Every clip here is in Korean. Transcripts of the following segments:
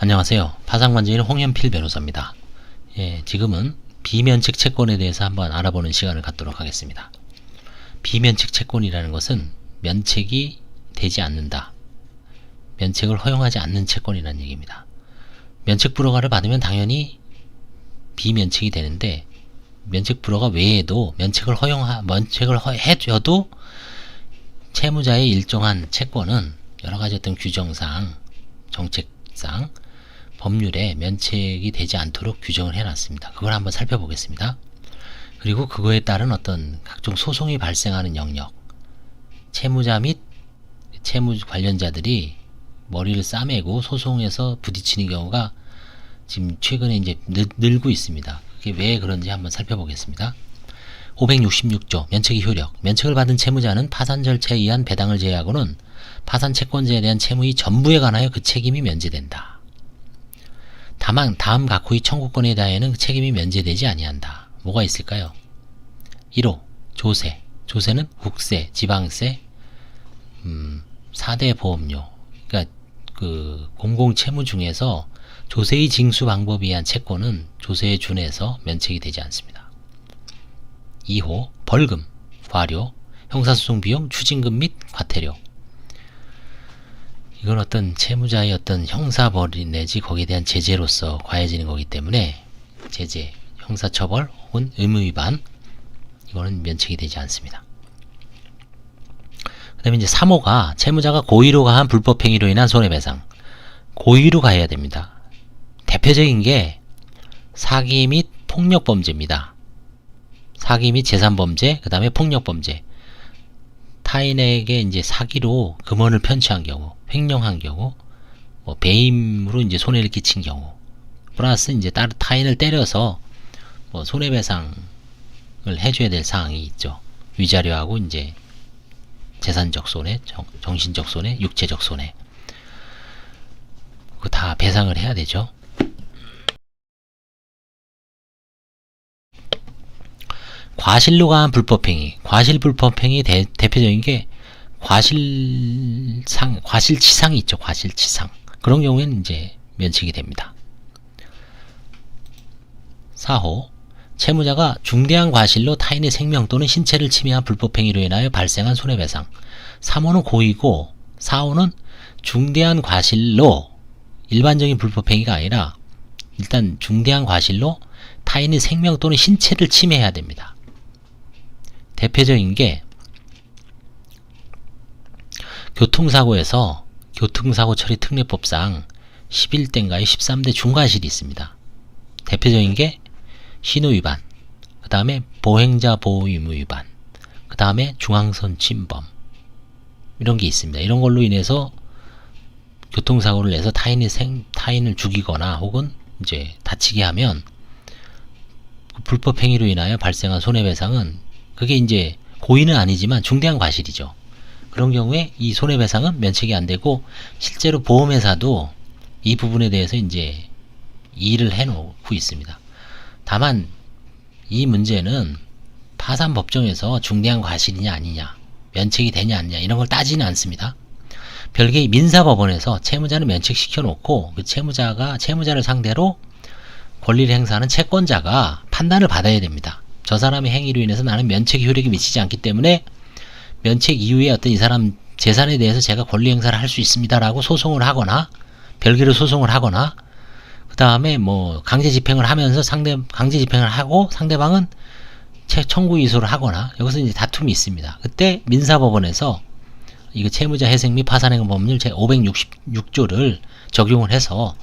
안녕하세요. 파산관제인 홍현필 변호사입니다. 지금은 비면책 채권에 대해서 한번 알아보는 시간을 갖도록 하겠습니다. 비면책 채권이라는 것은 면책이 되지 않는다. 면책을 허용하지 않는 채권이라는 얘기입니다. 면책 불허가를 받으면 당연히 비면책이 되는데, 면책 불허가 외에도 면책을 해줘도 채무자의 일정한 채권은 여러가지 어떤 규정상, 정책상, 법률에 면책이 되지 않도록 규정을 해놨습니다. 그걸 한번 살펴보겠습니다. 그리고 그거에 따른 어떤 각종 소송이 발생하는 영역, 채무자 및 채무 관련자들이 머리를 싸매고 소송에서 부딪히는 경우가 지금 최근에 이제 늘고 있습니다. 그게 왜 그런지 한번 살펴보겠습니다. 566조 면책의 효력. 면책을 받은 채무자는 파산 절차에 의한 배당을 제외하고는 파산 채권자에 대한 채무의 전부에 관하여 그 책임이 면제된다. 다만 다음 각호의 청구권에 대하여는 그 책임이 면제되지 아니한다. 뭐가 있을까요? 1호 조세. 조세는 국세, 지방세, 4대 보험료. 그러니까 그 공공채무 중에서 조세의 징수 방법에 의한 채권은 조세에 준해서 면책이 되지 않습니다. 2호 벌금, 과료, 형사소송 비용, 추징금 및 과태료. 이건 어떤 채무자의 어떤 형사벌이 내지 거기에 대한 제재로서 과해지는 거기 때문에 제재, 형사처벌 혹은 의무위반, 이거는 면책이 되지 않습니다. 그 다음에 이제 3호가 채무자가 고의로 가한 불법행위로 인한 손해배상. 고의로 가해야 됩니다. 대표적인 게 사기 및 폭력범죄입니다. 사기 및 재산범죄, 그 다음에 폭력범죄. 타인에게 이제 사기로 금원을 편취한 경우, 횡령한 경우, 배임으로 이제 손해를 끼친 경우, 플러스 이제 타인을 때려서 손해배상을 해줘야 될 사항이 있죠. 위자료하고 이제 재산적 손해, 정신적 손해, 육체적 손해. 그거 다 배상을 해야 되죠. 과실로 가한 불법행위. 과실 불법행위 대표적인 게 과실치상이 있죠. 과실치상. 그런 경우에는 이제 면책이 됩니다. 4호 채무자가 중대한 과실로 타인의 생명 또는 신체를 침해한 불법행위로 인하여 발생한 손해배상. 3호는 고의고 4호는 중대한 과실로, 일반적인 불법행위가 아니라 일단 중대한 과실로 타인의 생명 또는 신체를 침해해야 됩니다. 대표적인 게 교통사고에서 교통사고 처리 특례법상 11대인가요? 13대 중과실이 있습니다. 대표적인 게 신호위반, 그 다음에 보행자 보호의무 위반, 그 다음에 중앙선 침범, 이런 게 있습니다. 이런 걸로 인해서 교통사고를 내서 타인을 죽이거나 혹은 이제 다치게 하면 불법행위로 인하여 발생한 손해배상은, 그게 이제 고의는 아니지만 중대한 과실이죠. 그런 경우에 이 손해배상은 면책이 안 되고, 실제로 보험회사도 이 부분에 대해서 이제 이의를 해놓고 있습니다. 다만 이 문제는 파산법정에서 중대한 과실이냐 아니냐, 면책이 되냐 아니냐 이런 걸 따지는 않습니다. 별개의 민사법원에서 채무자는 면책시켜 놓고 그 채무자를 상대로 권리를 행사하는 채권자가 판단을 받아야 됩니다. 저 사람의 행위로 인해서 나는 면책 효력이 미치지 않기 때문에 면책 이후에 어떤 이 사람 재산에 대해서 제가 권리 행사를 할 수 있습니다라고 소송을 하거나, 별개로 소송을 하거나, 그 다음에 강제 집행을 하면서 강제 집행을 하고 상대방은 청구 이소를 하거나, 여기서 이제 다툼이 있습니다. 그때 민사법원에서 이거 채무자 회생 및 파산행위 법률 제 566조를 적용을 해서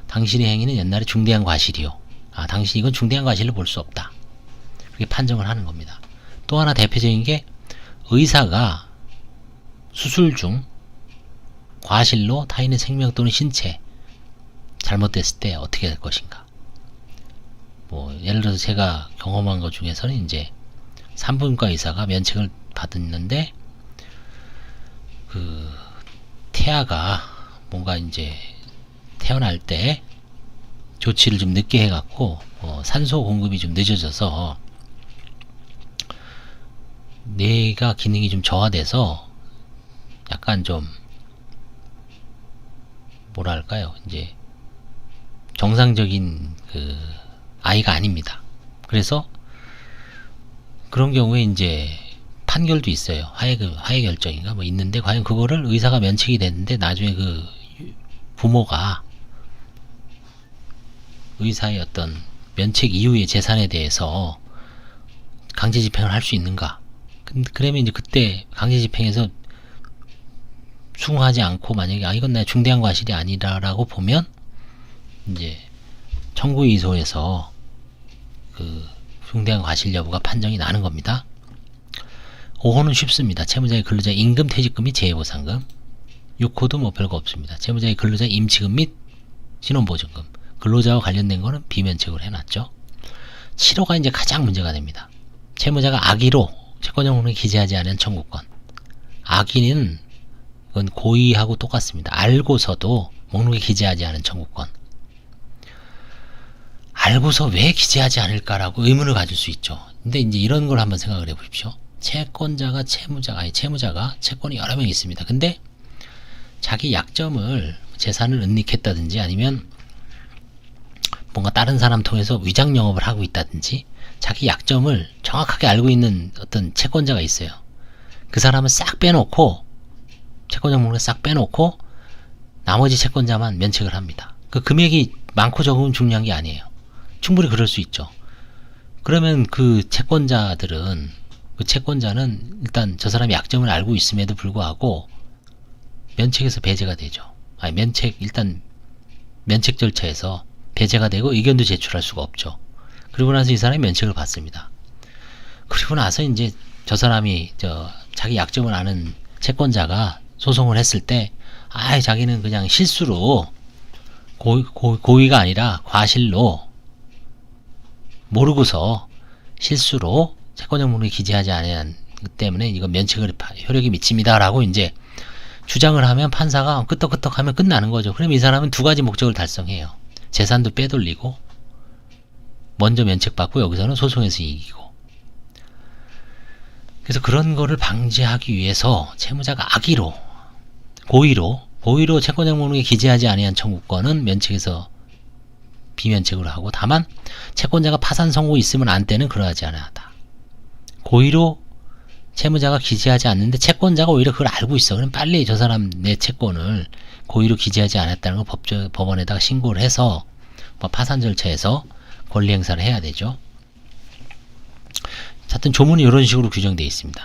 당신의 행위는 옛날에 중대한 과실이요, 당신 이건 중대한 과실로 볼 수 없다, 그렇게 판정을 하는 겁니다. 또 하나 대표적인 게 의사가 수술 중 과실로 타인의 생명 또는 신체 잘못됐을 때 어떻게 될 것인가. 예를 들어서 제가 경험한 것 중에서는 이제 산부인과 의사가 면책을 받았는데 그 태아가 뭔가 이제 태어날 때 조치를 좀 늦게 해갖고 산소 공급이 좀 늦어져서 뇌가 기능이 좀 저하돼서 약간 좀 뭐랄까요, 이제 정상적인 그 아이가 아닙니다. 그래서 그런 경우에 이제 판결도 있어요. 화해 결정인가 뭐 있는데, 과연 그거를 의사가 면책이 됐는데 나중에 그 부모가 의사의 어떤 면책 이후의 재산에 대해서 강제 집행을 할 수 있는가? 그러면 이제 그때 강제 집행에서 수긍하지 않고, 만약에 이건 내 중대한 과실이 아니라라고 보면 이제 청구이소에서 그 중대한 과실 여부가 판정이 나는 겁니다. 5호는 쉽습니다. 채무자의 근로자 임금 퇴직금 및 재해보상금. 6호도 뭐 별거 없습니다. 채무자의 근로자 임치금 및 신원보증금. 근로자와 관련된 거는 비면책으로 해놨죠. 7호가 이제 가장 문제가 됩니다. 채무자가 악의로 채권자 목록에 기재하지 않은 청구권. 악의는 이건 고의하고 똑같습니다. 알고서도 목록에 기재하지 않은 청구권. 알고서 왜 기재하지 않을까라고 의문을 가질 수 있죠. 근데 이제 이런 걸 한번 생각을 해보십시오. 채권자가 채무자가 채권이 여러 명 있습니다. 근데 자기 약점을 재산을 은닉했다든지 아니면 뭔가 다른 사람 통해서 위장 영업을 하고 있다든지 자기 약점을 정확하게 알고 있는 어떤 채권자가 있어요. 그 사람은 싹 빼놓고 채권자 목록에 싹 빼놓고 나머지 채권자만 면책을 합니다. 그 금액이 많고 적으면 중요한 게 아니에요. 충분히 그럴 수 있죠. 그러면 그 채권자는 일단 저 사람이 약점을 알고 있음에도 불구하고 면책에서 배제가 되죠. 일단 면책 절차에서 배제가 되고 의견도 제출할 수가 없죠. 그리고 나서 이 사람이 면책을 받습니다. 그리고 나서 이제 저 사람이 자기 약점을 아는 채권자가 소송을 했을 때 자기는 그냥 실수로 고의가 아니라 과실로 모르고서 실수로 채권자 목록에 기재하지 않은 때문에 이거 면책을 효력이 미칩니다 라고 이제 주장을 하면 판사가 끄떡끄떡 하면 끝나는 거죠. 그럼 이 사람은 두 가지 목적을 달성해요. 재산도 빼돌리고 먼저 면책받고 여기서는 소송에서 이기고. 그래서 그런 거를 방지하기 위해서 채무자가 악의로 고의로 채권자 목록에 기재하지 아니한 청구권은 면책에서 비면책으로 하고, 다만 채권자가 파산 선고 있으면 안 때는 그러하지 않았다. 고의로 채무자가 기재하지 않는데 채권자가 오히려 그걸 알고 있어. 그럼 빨리 저 사람 내 채권을 고의로 기재하지 않았다는 걸 법원에다가 신고를 해서 파산 절차에서 권리 행사를 해야 되죠. 하여튼 조문이 이런 식으로 규정되어 있습니다.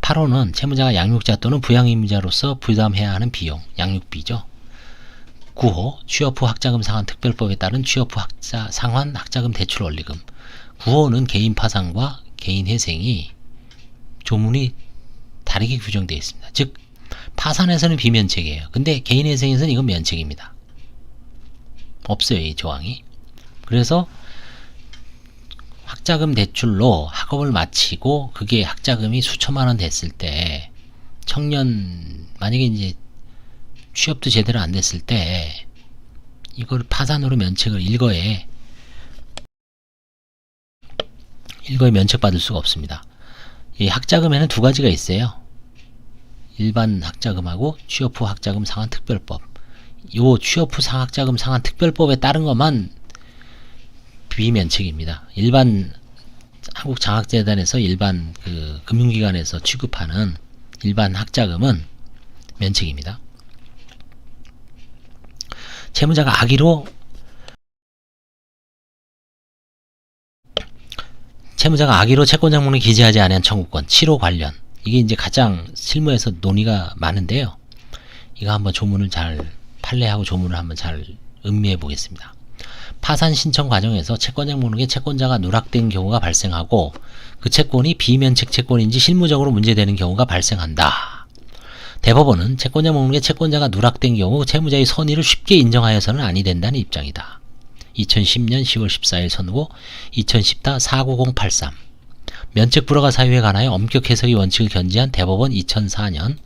8호는 채무자가 양육자 또는 부양의무자로서 부담해야 하는 비용, 양육비죠. 9호 취업 후 학자금 상환 특별법에 따른 취업 후 상환 학자금 대출 원리금. 9호는 개인 파산과 개인 회생이 조문이 다르게 규정되어 있습니다. 즉 파산에서는 비면책이에요. 근데 개인 회생에서는 이건 면책입니다. 없어요, 이 조항이. 그래서 학자금 대출로 학업을 마치고 그게 학자금이 수천만 원 됐을 때, 청년 만약에 이제 취업도 제대로 안 됐을 때 이걸 파산으로 면책을 일거에 면책받을 수가 없습니다. 이 학자금에는 두 가지가 있어요. 일반 학자금하고 취업 후 학자금 상환 특별법. 요 취업 후 학자금 상환 특별법에 따른 것만 비면책입니다. 일반 한국장학재단에서 일반 그 금융기관에서 취급하는 일반 학자금은 면책입니다. 채무자가 악의로 채권자 목록에 기재하지 않은 청구권 7호 관련, 이게 이제 가장 실무에서 논의가 많은데요. 이거 한번 조문을 잘 판례하고 조문을 한번 잘 음미해 보겠습니다. 파산 신청 과정에서 채권자 목록에 채권자가 누락된 경우가 발생하고 그 채권이 비면책 채권인지 실무적으로 문제되는 경우가 발생한다. 대법원은 채권자 목록에 채권자가 누락된 경우 채무자의 선의를 쉽게 인정하여서는 아니 된다는 입장이다. 2010년 10월 14일 선고 2010-49083 면책 불허가 사유에 관하여 엄격 해석의 원칙을 견지한 대법원 2004년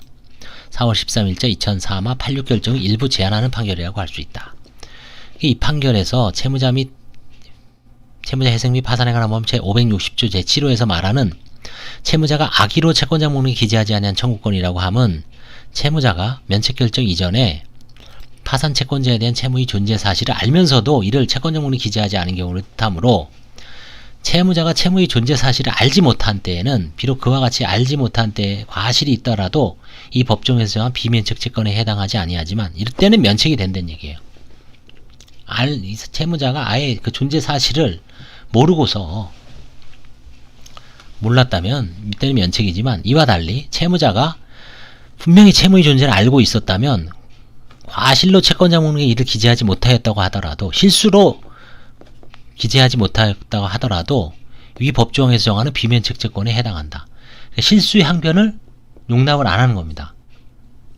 4월 13일자 2004마 86 결정을 일부 제한하는 판결이라고 할 수 있다. 이 판결에서 채무자 회생 및 파산에 관한 법 제560조 제7호에서 말하는 채무자가 악의로 채권자 목록에 기재하지 아니한 청구권이라고 함은 채무자가 면책 결정 이전에 파산 채권자에 대한 채무의 존재 사실을 알면서도 이를 채권자 목록에 기재하지 않은 경우를 뜻하므로 채무자가 채무의 존재 사실을 알지 못한 때에는 비록 그와 같이 알지 못한 때에 과실이 있더라도 이 법정에서 정한 비면책 채권에 해당하지 아니하지만 이럴 때는 면책이 된다는 얘기예요. 채무자가 아예 그 존재 사실을 모르고서 몰랐다면 이때는 면책이지만 이와 달리 채무자가 분명히 채무의 존재를 알고 있었다면 과실로 채권자 목록에 이를 기재하지 못하였다고 하더라도 실수로 기재하지 못하였다고 하더라도 위 법조항에서 정하는 비면책 채권에 해당한다. 실수의 항변을 용납을 안 하는 겁니다.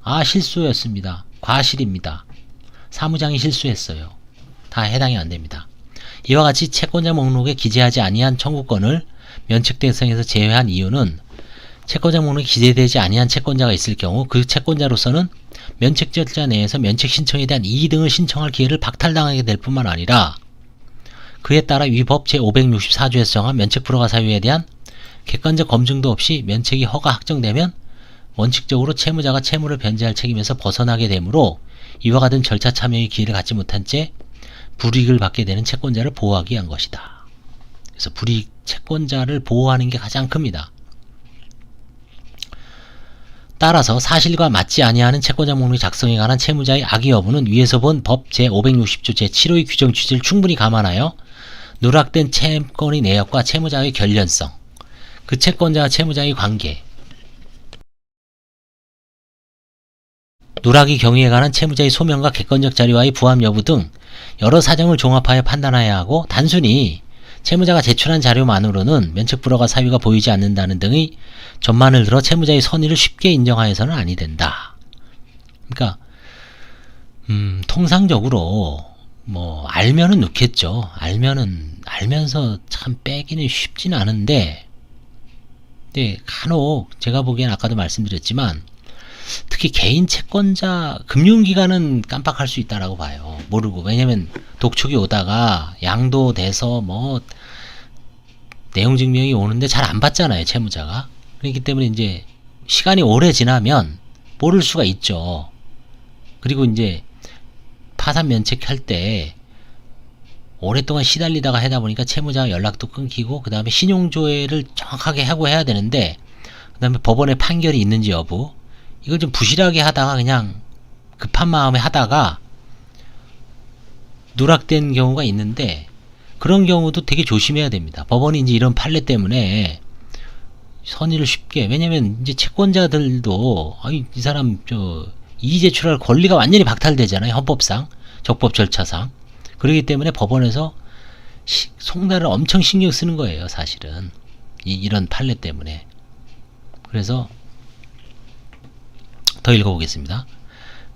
아, 실수였습니다. 과실입니다. 사무장이 실수했어요. 다 해당이 안 됩니다. 이와 같이 채권자 목록에 기재하지 아니한 청구권을 면책 대상에서 제외한 이유는 채권자 목록에 기재되지 아니한 채권자가 있을 경우 그 채권자로서는 면책 절차 내에서 면책 신청에 대한 이의 등을 신청할 기회를 박탈당하게 될 뿐만 아니라 그에 따라 위법 제564조에서 정한 면책 불허가 사유에 대한 객관적 검증도 없이 면책이 허가 확정되면 원칙적으로 채무자가 채무를 변제할 책임에서 벗어나게 되므로 이와 같은 절차 참여의 기회를 갖지 못한 채 불이익을 받게 되는 채권자를 보호하기 위한 것이다. 그래서 불이익 채권자를 보호하는 게 가장 큽니다. 따라서 사실과 맞지 아니하는 채권자 목록 작성에 관한 채무자의 악의 여부는 위에서 본 법 제560조 제7호의 규정 취지를 충분히 감안하여 누락된 채권의 내역과 채무자의 결련성, 그 채권자와 채무자의 관계, 누락의 경위에 관한 채무자의 소명과 객관적 자료와의 부합 여부 등 여러 사정을 종합하여 판단해야 하고 단순히 채무자가 제출한 자료만으로는 면책 불허가 사유가 보이지 않는다는 등의 전만을 들어 채무자의 선의를 쉽게 인정하여서는 아니 된다. 그러니까 통상적으로 뭐 알면은 넣겠죠. 알면서 참 빼기는 쉽진 않은데, 근데 간혹 제가 보기엔 아까도 말씀드렸지만 특히 개인 채권자 금융기관은 깜빡할 수 있다라고 봐요. 모르고. 왜냐면 독촉이 오다가 양도돼서 뭐 내용 증명이 오는데 잘 안 받잖아요, 채무자가. 그렇기 때문에 이제 시간이 오래 지나면 모를 수가 있죠. 그리고 이제 파산 면책할 때 오랫동안 시달리다가 하다 보니까 채무자와 연락도 끊기고 그 다음에 신용조회를 정확하게 하고 해야 되는데 그 다음에 법원의 판결이 있는지 여부 이걸 좀 부실하게 하다가 그냥 급한 마음에 하다가 누락된 경우가 있는데 그런 경우도 되게 조심해야 됩니다. 법원이 이제 이런 판례 때문에 선의를 쉽게, 왜냐면 이제 채권자들도 이 사람 이의 제출할 권리가 완전히 박탈되잖아요. 헌법상, 적법 절차상. 그렇기 때문에 법원에서 송달을 엄청 신경 쓰는 거예요, 사실은. 이런 판례 때문에. 그래서 더 읽어보겠습니다.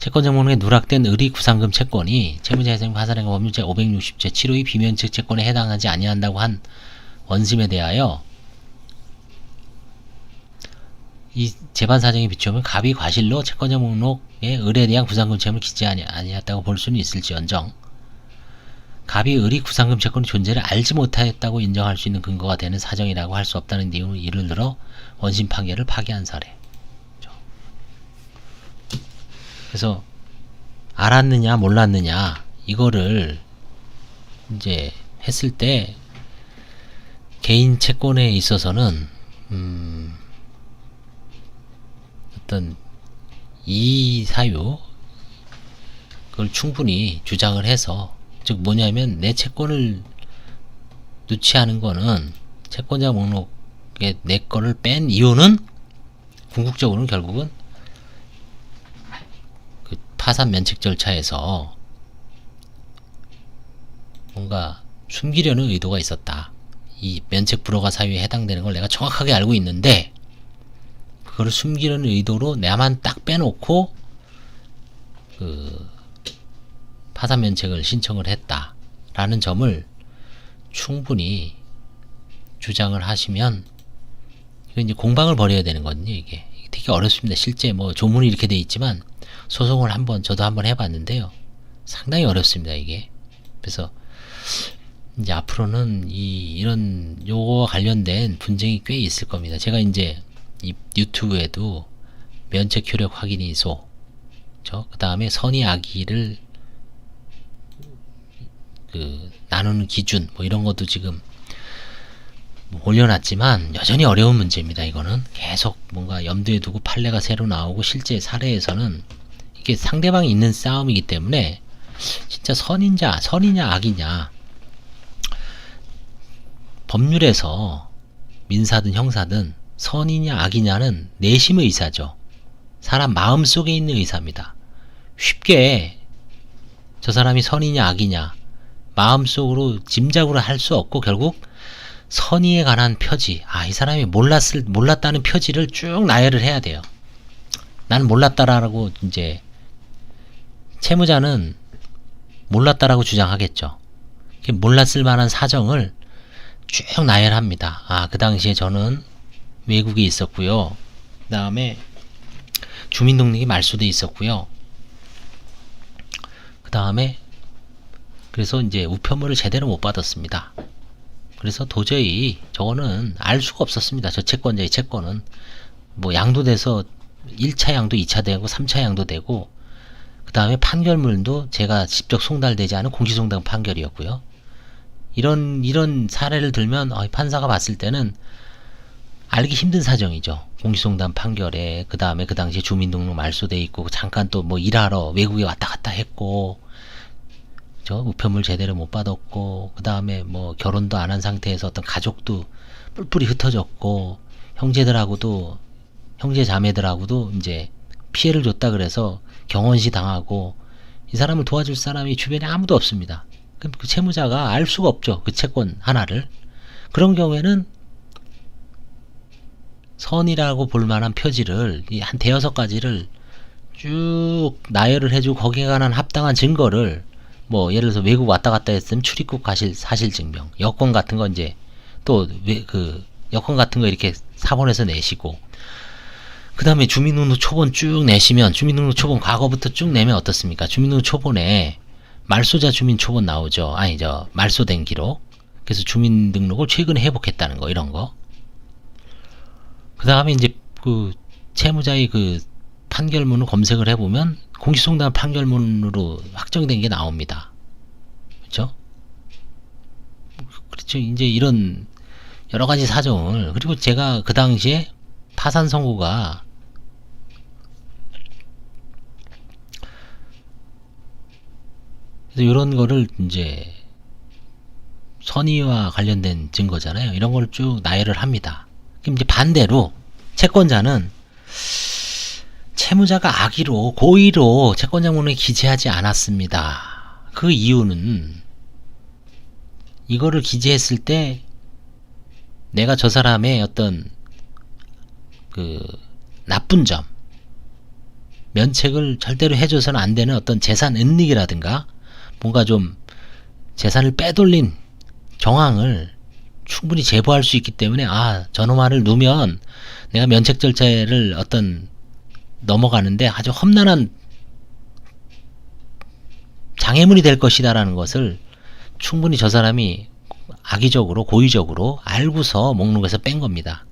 채권자 목록에 누락된 의리 구상금 채권이 채무자회생 파산행위 법률 제560 제7호의 비면책 채권에 해당하지 아니한다고 한 원심에 대하여 이 재반 사정에 비추면 갑이 과실로 채권자 목록에 의뢰에 대한 구상금 채무를 기재하지 아니했다고 볼 수는 있을지언정 갑이 의리 구상금 채권의 존재를 알지 못하였다고 인정할 수 있는 근거가 되는 사정이라고 할 수 없다는 내용을 예를 들어 원심 판결을 파기한 사례. 그래서 알았느냐 몰랐느냐 이거를 이제 했을 때 개인 채권에 있어서는 어떤 이 사유 그걸 충분히 주장을 해서, 즉 뭐냐면 내 채권을 누치하는 거는 채권자 목록에 내 거를 뺀 이유는 궁극적으로는 결국은 그 파산 면책 절차에서 뭔가 숨기려는 의도가 있었다. 이 면책 불허가 사유에 해당되는 걸 내가 정확하게 알고 있는데 그거를 숨기려는 의도로 내만 딱 빼놓고 그 파산 면책을 신청을 했다라는 점을 충분히 주장을 하시면 이거 이제 공방을 벌여야 되는 거거든요. 이게 되게 어렵습니다. 실제 뭐 조문이 이렇게 돼 있지만 소송을 저도 한번 해봤는데요. 상당히 어렵습니다. 이게. 그래서 이제 앞으로는 이런 요거와 관련된 분쟁이 꽤 있을 겁니다. 제가 이제 이 유튜브에도 면책 효력 확인이소, 그 다음에 선의 악의를 그 나누는 기준 뭐 이런 것도 지금 뭐 올려놨지만 여전히 어려운 문제입니다. 이거는 계속 뭔가 염두에 두고 판례가 새로 나오고 실제 사례에서는 이게 상대방이 있는 싸움이기 때문에 진짜 선이냐 악이냐, 법률에서 민사든 형사든 선이냐 악이냐는 내심의 의사죠. 사람 마음속에 있는 의사입니다. 쉽게 저 사람이 선이냐 악이냐 마음속으로 짐작으로 할 수 없고, 결국 선의에 관한 표지, 이 사람이 몰랐다는 표지를 쭉 나열을 해야 돼요. 나는 몰랐다라고, 이제 채무자는 몰랐다라고 주장하겠죠. 몰랐을 만한 사정을 쭉 나열합니다. 그 당시에 저는 외국에 있었고요. 그 다음에 주민등록이 말소돼 있었고요. 그 다음에 그래서 이제 우편물을 제대로 못 받았습니다. 그래서 도저히 저거는 알 수가 없었습니다. 저 채권자의 채권은 뭐 양도돼서 1차 양도, 2차 되고 3차 양도 되고, 그 다음에 판결문도 제가 직접 송달되지 않은 공시송달 판결이었고요. 이런 사례를 들면 판사가 봤을 때는 알기 힘든 사정이죠. 공시송달 판결에 그 다음에 그 당시에 주민등록 말소돼 있고, 잠깐 또 뭐 일하러 외국에 왔다 갔다 했고, 저 우편물 제대로 못 받았고, 그 다음에 뭐 결혼도 안 한 상태에서 어떤 가족도 뿔뿔이 흩어졌고, 형제 자매들하고도 이제 피해를 줬다 그래서 경원시 당하고, 이 사람을 도와줄 사람이 주변에 아무도 없습니다. 그럼 그 채무자가 알 수가 없죠. 그 채권 하나를. 그런 경우에는 선이라고 볼 만한 표지를 한 대여섯 가지를 쭉 나열을 해주고, 거기에 관한 합당한 증거를, 뭐 예를 들어서 외국 왔다 갔다 했으면 출입국 사실 증명, 여권 같은 거 이제 또 여권 같은 거 이렇게 사본에서 내시고, 그 다음에 주민등록 초본 쭉 내시면, 주민등록 초본 과거부터 쭉 내면 어떻습니까? 주민등록 초본에 말소자 주민 초본 나오죠. 말소된 기록. 그래서 주민등록을 최근에 회복했다는 거, 이런 거. 그 다음에 이제 그 채무자의 그 판결문을 검색을 해보면 공시송달 판결문으로 확정된 게 나옵니다. 그렇죠? 그렇죠. 이제 이런 여러 가지 사정을, 그리고 제가 그 당시에 파산 선고가 그래서 이런 거를 이제 선의와 관련된 증거잖아요. 이런 걸 쭉 나열을 합니다. 그럼 이제 반대로 채권자는 채무자가 악의로 고의로 채권자문에 기재하지 않았습니다. 그 이유는 이거를 기재했을 때 내가 저 사람의 어떤 그 나쁜 점, 면책을 절대로 해줘서는 안 되는 어떤 재산 은닉이라든가 뭔가 좀 재산을 빼돌린 정황을 충분히 제보할 수 있기 때문에, 저놈아를 누면 내가 면책 절차를 넘어가는데 아주 험난한 장애물이 될 것이다 라는 것을 충분히 저 사람이 악의적으로 고의적으로 알고서 목록에서 뺀 겁니다.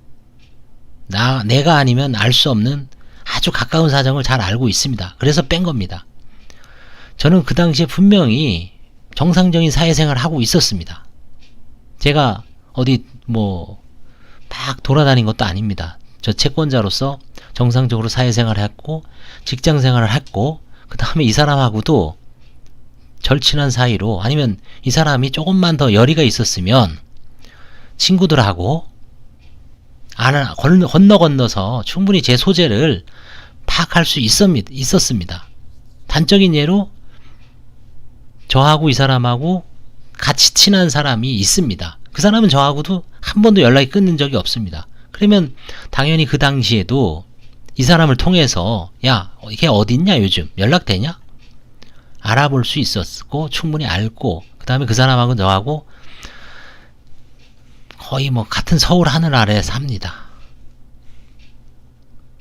내가 아니면 알 수 없는 아주 가까운 사정을 잘 알고 있습니다. 그래서 뺀 겁니다. 저는 그 당시에 분명히 정상적인 사회생활을 하고 있었습니다. 제가 어디 뭐 막 돌아다닌 것도 아닙니다. 저 채권자로서 정상적으로 사회생활을 했고 직장생활을 했고, 그 다음에 이 사람하고도 절친한 사이로, 아니면 이 사람이 조금만 더 열의가 있었으면 친구들하고 건너서 충분히 제 소재를 파악할 수 있었습니다. 단적인 예로 저하고 이 사람하고 같이 친한 사람이 있습니다. 그 사람은 저하고도 한 번도 연락이 끊는 적이 없습니다. 그러면 당연히 그 당시에도 이 사람을 통해서 이게 어디 있냐, 요즘 연락되냐, 알아볼 수 있었고, 충분히 알고, 그 다음에 그 사람하고 저하고 거의 뭐 같은 서울 하늘 아래 삽니다.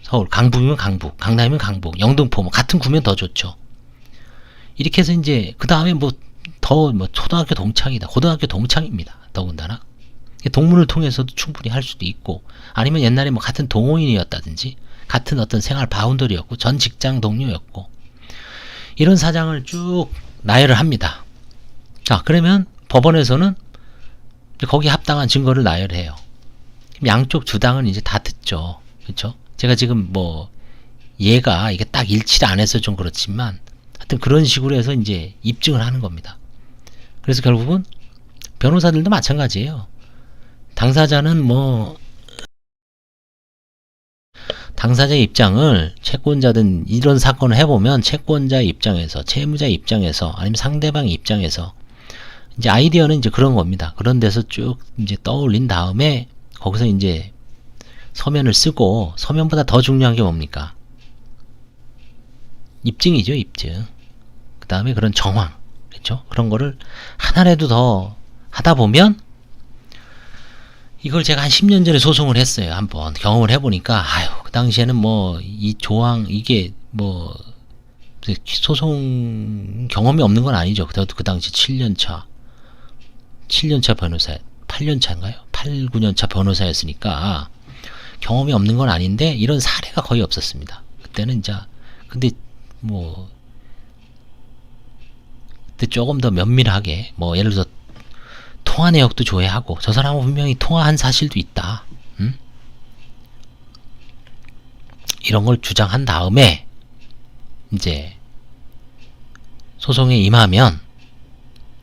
서울, 강북이면 강북, 강남이면 강북, 영등포 뭐 같은 구면 더 좋죠. 이렇게 해서 이제 그 다음에 초등학교 동창이다, 고등학교 동창입니다. 더군다나 동문을 통해서도 충분히 할 수도 있고, 아니면 옛날에 뭐 같은 동호인이었다든지 같은 어떤 생활 바운더리였고 전 직장 동료였고, 이런 사장을 쭉 나열을 합니다. 자, 그러면 법원에서는 거기에 합당한 증거를 나열해요. 양쪽 주당은 이제 다 듣죠. 그렇죠? 제가 지금 뭐 얘가 이게 딱 일치를 안 해서 좀 그렇지만 하여튼 그런 식으로 해서 이제 입증을 하는 겁니다. 그래서 결국은 변호사들도 마찬가지예요. 당사자는 뭐 당사자의 입장을 채권자든 이런 사건을 해보면 채권자의 입장에서, 채무자의 입장에서, 아니면 상대방의 입장에서 이제 아이디어는 이제 그런 겁니다. 그런 데서 쭉 이제 떠올린 다음에 거기서 이제 서면을 쓰고, 서면보다 더 중요한 게 뭡니까? 입증이죠, 입증. 그 다음에 그런 정황, 그렇죠? 그런 거를 하나라도 더 하다 보면, 이걸 제가 한 10년 전에 소송을 했어요. 한번 경험을 해보니까, 아유, 그 당시에는 뭐 이 조항 이게 뭐 소송 경험이 없는 건 아니죠. 그래도 그 당시 7년차 변호사, 8년차인가요? 8, 9년차 변호사였으니까 경험이 없는 건 아닌데 이런 사례가 거의 없었습니다. 그때는 이제 근데 뭐 그때 조금 더 면밀하게 뭐 예를 들어서 통화 내역도 조회하고 저 사람은 분명히 통화한 사실도 있다. 이런 걸 주장한 다음에 이제 소송에 임하면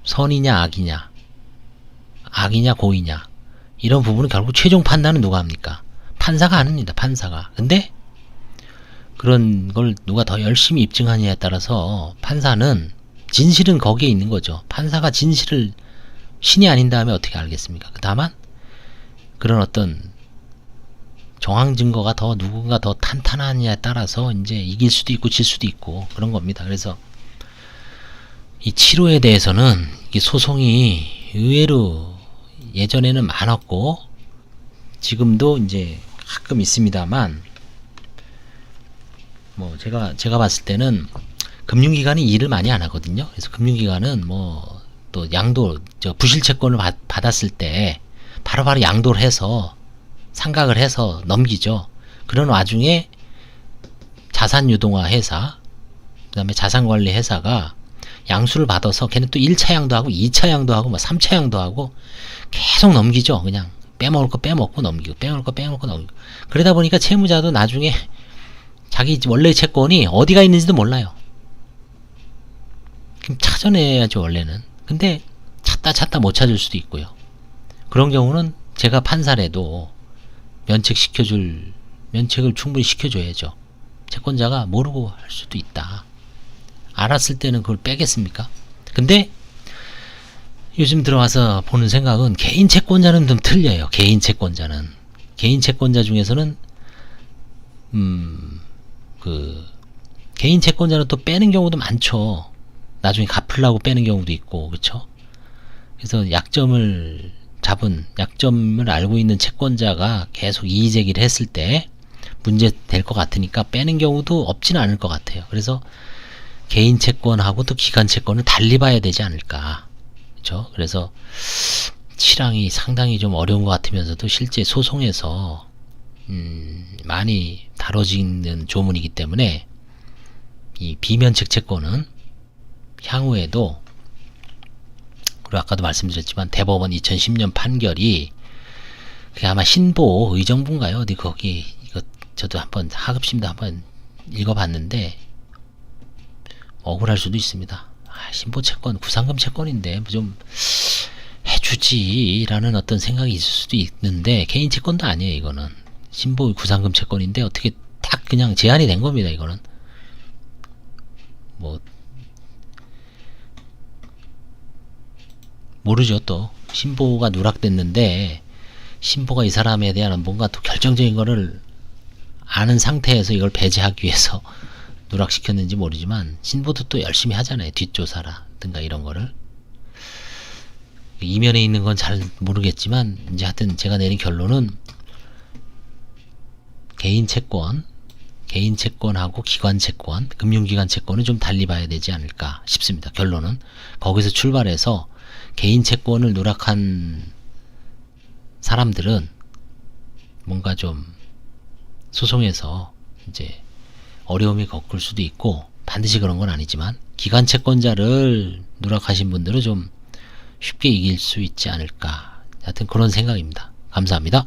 선이냐 악이냐, 악이냐 고의냐, 이런 부분은 결국 최종 판단은 누가 합니까? 판사가 합니다. 판사가. 근데 그런 걸 누가 더 열심히 입증하느냐에 따라서 판사는 진실은 거기에 있는 거죠. 판사가 진실을 신이 아닌 다음에 어떻게 알겠습니까? 다만 그런 어떤 정황 증거가 더 누군가 더 탄탄하느냐에 따라서 이제 이길 수도 있고 질 수도 있고 그런 겁니다. 그래서 이 치료에 대해서는 이 소송이 의외로 예전에는 많았고 지금도 이제 가끔 있습니다만, 뭐 제가 봤을 때는 금융기관이 일을 많이 안 하거든요. 그래서 금융기관은 뭐 또 양도, 부실 채권을 받았을 때 바로바로 양도를 해서 상각을 해서 넘기죠. 그런 와중에 자산유동화 회사, 그 다음에 자산관리 회사가 양수를 받아서 걔는 또 1차 양도하고 2차 양도하고 뭐 3차 양도하고 계속 넘기죠. 그냥 빼먹을 거 빼먹고 넘기고 빼먹을 거 빼먹고 넘기고. 그러다 보니까 채무자도 나중에 자기 원래 채권이 어디가 있는지도 몰라요. 그럼 찾아내야죠, 원래는. 근데 찾다 못 찾을 수도 있고요. 그런 경우는 제가 판사라도 면책을 충분히 시켜줘야죠. 채권자가 모르고 할 수도 있다. 알았을 때는 그걸 빼겠습니까? 근데 요즘 들어와서 보는 생각은 개인 채권자는 좀 틀려요. 개인 채권자 중에서는 개인 채권자는 또 빼는 경우도 많죠. 나중에 갚으려고 빼는 경우도 있고, 그렇죠? 그래서 약점을 알고 있는 채권자가 계속 이의 제기를 했을 때 문제 될 것 같으니까 빼는 경우도 없지는 않을 것 같아요. 그래서 개인 채권하고 또 기관 채권을 달리 봐야 되지 않을까, 그렇죠? 그래서 실황이 상당히 좀 어려운 것 같으면서도 실제 소송에서 많이 다뤄지는 조문이기 때문에 이 비면책 채권은 향후에도, 그리고 아까도 말씀드렸지만 대법원 2010년 판결이 그게 아마 신보 의정부인가요? 어디 거기, 이거 저도 한번 하급심도 한번 읽어봤는데 억울할 수도 있습니다. 신보 채권, 구상금 채권인데 좀 해주지라는 어떤 생각이 있을 수도 있는데 개인 채권도 아니에요. 이거는 신보 구상금 채권인데 어떻게 딱 그냥 제한이 된 겁니다. 이거는 뭐 모르죠. 또 신보가 누락됐는데 신보가 이 사람에 대한 뭔가 또 결정적인 거를 아는 상태에서 이걸 배제하기 위해서 누락시켰는지 모르지만 신보도 또 열심히 하잖아요. 뒷조사라든가 이런 거를. 이면에 있는 건 잘 모르겠지만 이제 하여튼 제가 내린 결론은 개인 채권하고 기관 채권, 금융기관 채권은 좀 달리 봐야 되지 않을까 싶습니다. 결론은 거기서 출발해서 개인 채권을 누락한 사람들은 뭔가 좀 소송에서 이제 어려움이 겪을 수도 있고 반드시 그런 건 아니지만 기관 채권자를 누락하신 분들은 좀 쉽게 이길 수 있지 않을까. 하여튼 그런 생각입니다. 감사합니다.